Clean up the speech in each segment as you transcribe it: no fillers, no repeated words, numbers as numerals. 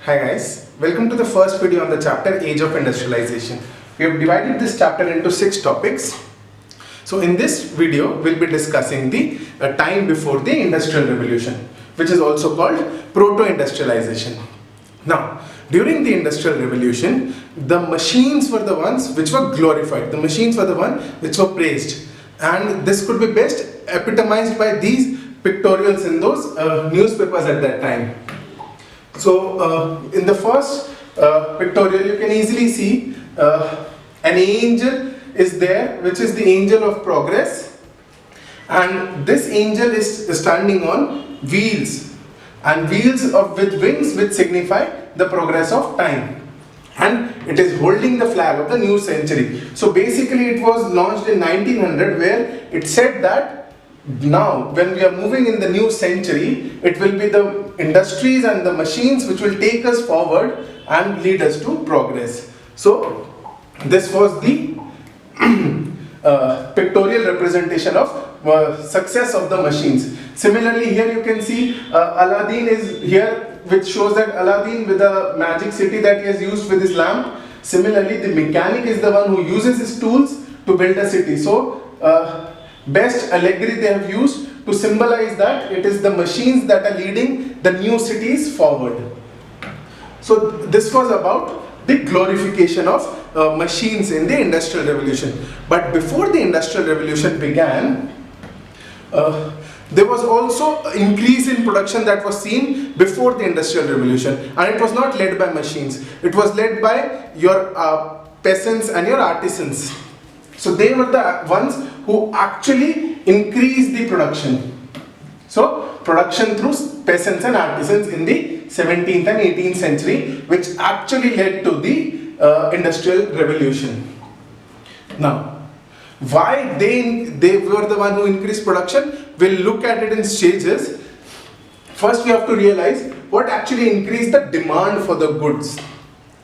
Hi guys, welcome to the first video on the chapter Age of Industrialization. We have divided this chapter into 6 topics. So in this video, we'll be discussing the time before the Industrial Revolution, which is also called Proto-industrialisation. Now, during the Industrial Revolution, the machines were the ones which were glorified. The machines were the ones which were praised. And this could be best epitomized by these pictorials in those newspapers at that time. So in the first pictorial you can easily see an angel is there, which is the angel of progress, and this angel is standing on wheels, and wheels with wings which signify the progress of time, and it is holding the flag of the new century. So basically it was launched in 1900, where it said that now when we are moving in the new century, it will be the industries and the machines which will take us forward and lead us to progress. So this was the pictorial representation of success of the machines. Similarly, here you can see Aladdin is here, which shows that Aladdin with the magic city that he has used with his lamp. Similarly, the mechanic is the one who uses his tools to build a city. So best allegory they have used to symbolize that it is the machines that are leading the new cities forward. So this was about the glorification of machines in the Industrial Revolution. But before the Industrial Revolution began, there was also an increase in production that was seen before the Industrial Revolution, and it was not led by machines. It was led by your peasants and your artisans. So they were the ones who actually increased the production. So production through peasants and artisans in the 17th and 18th century, which actually led to the Industrial Revolution. Now, why they were the one who increased production? We'll look at it in stages. First we have to realize what actually increased the demand for the goods.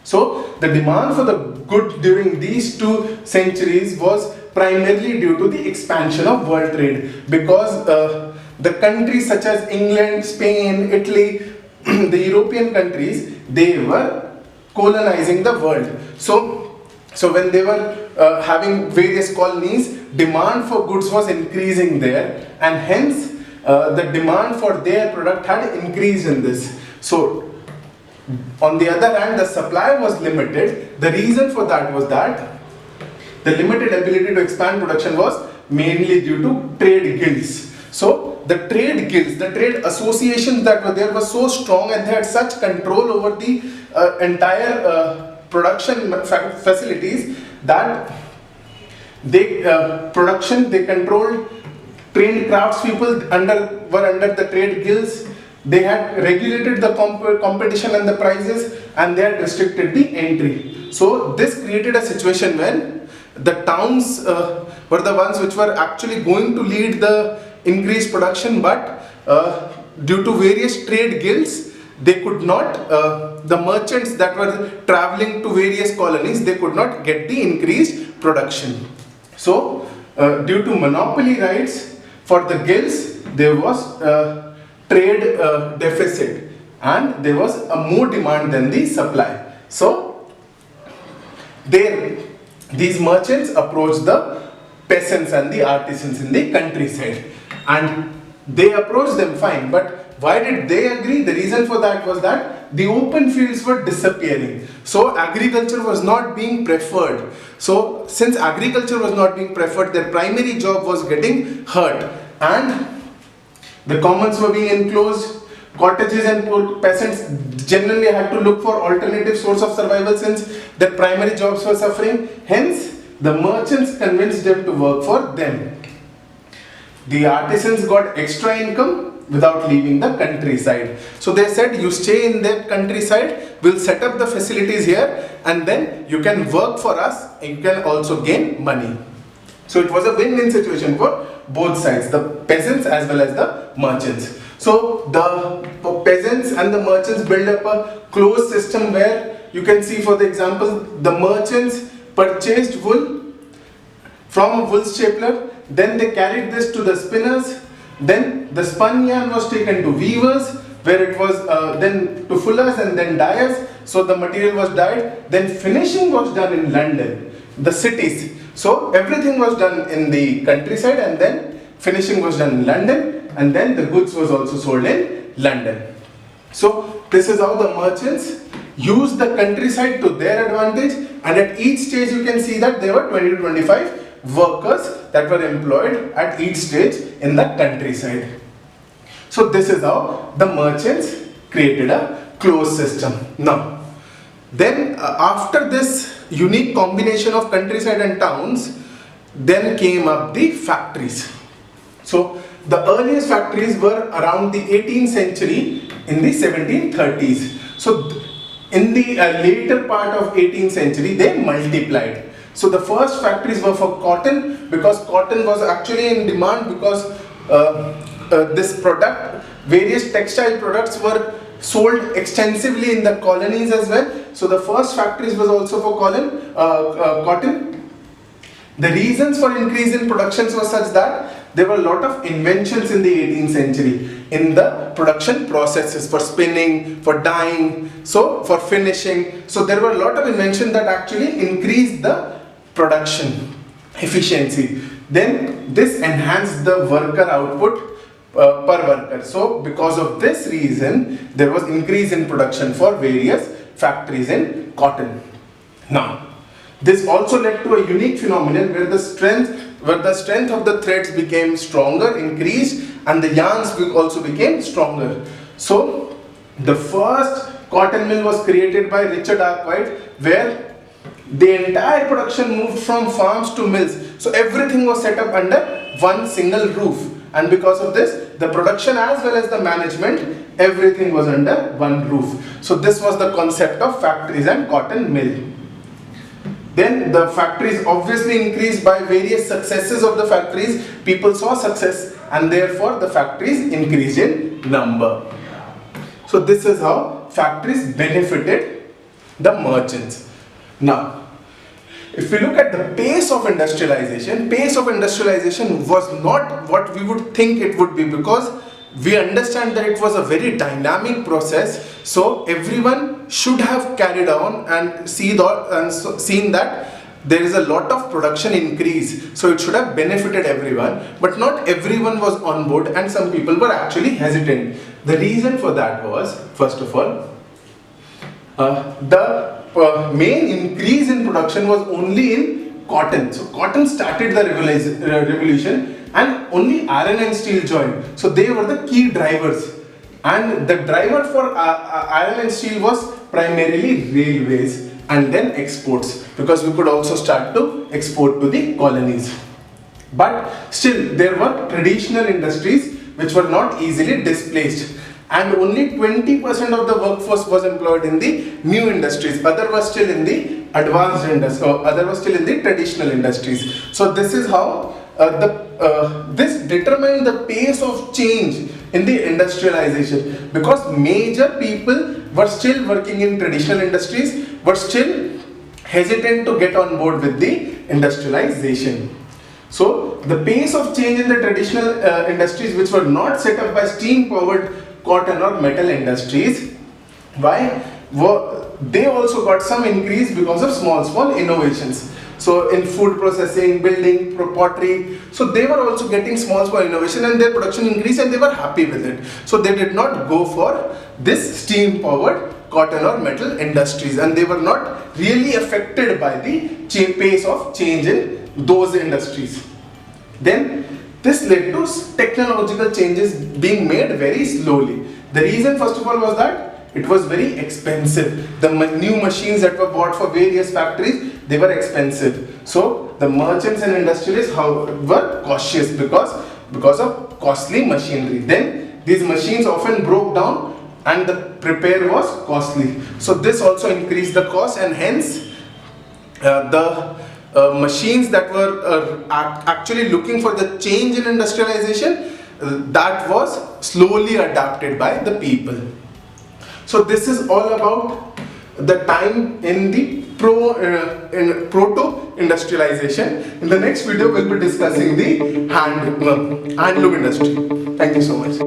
So the demand for the goods during these 2 centuries was primarily due to the expansion of world trade, because the countries such as England, Spain, Italy, the European countries, they were colonizing the world. So when they were having various colonies, demand for goods was increasing there, and hence the demand for their product had increased in this. So on the other hand, the supply was limited. The reason for that was that the limited ability to expand production was mainly due to trade guilds. So the trade guilds, the trade associations that were there were so strong, and they had such control over the entire production facilities that they controlled trained craftspeople were under the trade guilds. They had regulated the competition and the prices, and they had restricted the entry. So this created a situation when the towns were the ones which were actually going to lead the increased production, but due to various trade guilds, they could not, the merchants that were traveling to various colonies, they could not get the increased production. So due to monopoly rights for the guilds, there was trade deficit, and there was a more demand than the supply. So these merchants approached the peasants and the artisans in the countryside, and they approached them fine. But why did they agree? The reason for that was that the open fields were disappearing. So agriculture was not being preferred. So since agriculture was not being preferred, their primary job was getting hurt, and the commons were being enclosed. Cottages and peasants generally had to look for alternative source of survival since their primary jobs were suffering. Hence, the merchants convinced them to work for them. The artisans got extra income without leaving the countryside. So they said, you stay in that countryside, we'll set up the facilities here, and then you can work for us and you can also gain money. So it was a win-win situation for both sides, the peasants as well as the merchants. So the peasants and the merchants build up a closed system where you can see, for the example, the merchants purchased wool from a wool stapler, then they carried this to the spinners, then the spun yarn was taken to weavers, where it was then to fullers and then dyers. So the material was dyed, then finishing was done in London, the cities. So everything was done in the countryside, and then finishing was done in London, and then the goods was also sold in London. So this is how the merchants used the countryside to their advantage, and at each stage you can see that there were 20 to 25 workers that were employed at each stage in the countryside. So this is how the merchants created a closed system. Now, then after this unique combination of countryside and towns, then came up the factories. So the earliest factories were around the 18th century, in the 1730s. So in the later part of 18th century, they multiplied. So the first factories were for cotton, because cotton was actually in demand, because this product, various textile products were sold extensively in the colonies as well. So the first factories was also for cotton. The reasons for increase in productions was such that there were a lot of inventions in the 18th century in the production processes, for spinning, for dyeing, so for finishing. So there were a lot of inventions that actually increased the production efficiency. Then this enhanced the worker output per worker. So because of this reason, there was increase in production for various factories in cotton. Now, this also led to a unique phenomenon where the strength of the threads became stronger, increased, and the yarns also became stronger. So the first cotton mill was created by Richard Arkwright, where the entire production moved from farms to mills. So everything was set up under one single roof, and because of this, the production as well as the management, everything was under one roof. So this was the concept of factories and cotton mill. Then the factories obviously increased by various successes of the factories. People saw success, and therefore the factories increased in number. So this is how factories benefited the merchants. Now, if we look at the pace of industrialization was not what we would think it would be, because we understand that it was a very dynamic process. So everyone should have carried on and seen that there is a lot of production increase. So it should have benefited everyone, but not everyone was on board, and some people were actually hesitant. The reason for that was, first of all, the main increase in production was only in cotton. So cotton started the revolution, and only iron and steel joined. So they were the key drivers, and the driver for iron and steel was primarily railways and then exports, because we could also start to export to the colonies. But still there were traditional industries which were not easily displaced, and only 20% of the workforce was employed in the new industries. Other was still in the advanced industries, or other was still in the traditional industries. So this is how this determined the pace of change in the industrialization, because major people were still working in traditional industries, were still hesitant to get on board with the industrialization. So the pace of change in the traditional industries which were not set up by steam powered cotton or metal industries, why? They also got some increase because of small innovations. So in food processing, building, pottery, so they were also getting small innovation, and their production increased, and they were happy with it. So they did not go for this steam powered cotton or metal industries, and they were not really affected by the pace of change in those industries. Then this led to technological changes being made very slowly. The reason, first of all, was that it was very expensive. The new machines that were bought for various factories, they were expensive. So the merchants and industrialists were cautious because of costly machinery. Then these machines often broke down, and the repair was costly. So this also increased the cost, and hence the machines that were actually looking for the change in industrialization, that was slowly adapted by the people. So this is all about the time in the proto-industrialization. In the next video, we'll be discussing the handloom industry. Thank you so much.